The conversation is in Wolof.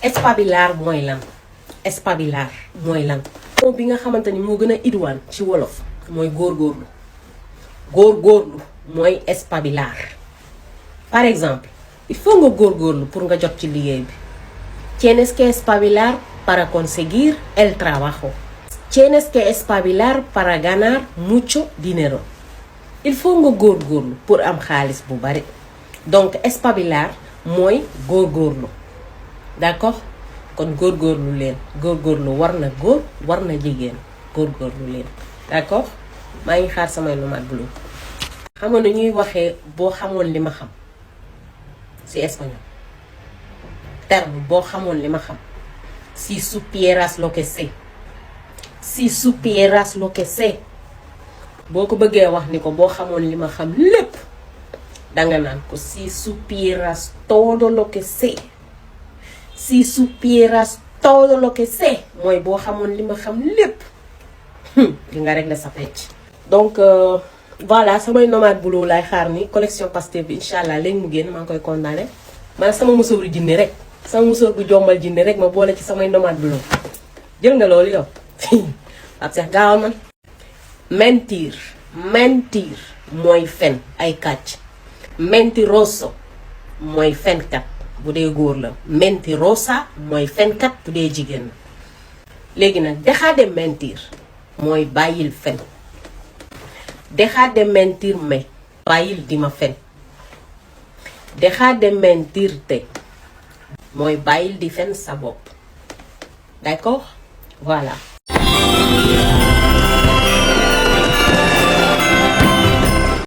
espabilar mooy lan espabilar mooy lan moom bi nga xamante ni moo gën a iduwaan ci wolof mooy góorgóorlu góorgóorlu mooy espabilar. Par exemple, il faut nga góorgóorlu pour nga jot ci liggéey bi. Tienes que espabilar para conseguir el trabajo. Tienes que espabilar para ganar mucho dinero. Il faut nga góorgóorlu pour am xaalis bu bari. Donc espabilar mooy góorgóorlu. D'accord? Kon góorgóorlu leen. Góorgóorlu war na góor war na jigéen. Góorgóorlu leen. D'accord? Maa ngi xaar samay nomade blue. Xamoon na ñuy waxee boo xamoon li ma xam ci espagnol. Terme boo xamoon li ma xam. Si supieras lo que sé. Si supieras lo que sé. boo ko bëggee wax ni ko boo xamoon li ma xam lépp danga naan ko si supieras todo lo que sé. Si supieras todo lo que sé mooy boo xamoon li ma xam lépp di nga régler sa pecc. Donc voilà samay nomade boulot laay xaar ni collection Pastef bi incha allah léegi mu génn maa ngi koy condamné man sama musóoru jinne rek sama musóor bu jommal jinne rek ma boole ci samay nomade boulot jël nga loolu yow ab seex gaawal man. Mentir mentir mooy fen ay kàcc. Mentiroso mooy fenkat bu dee góor la. Mentirosa mooy fenkat bu dee jigéen la. léegi nag deja de mentir mooy bàyyil fen. Deja de mentirme bàyyil di ma fen. Deja de mentirte mooy bàyyil di fen sa bopp. D'accord? Voilà.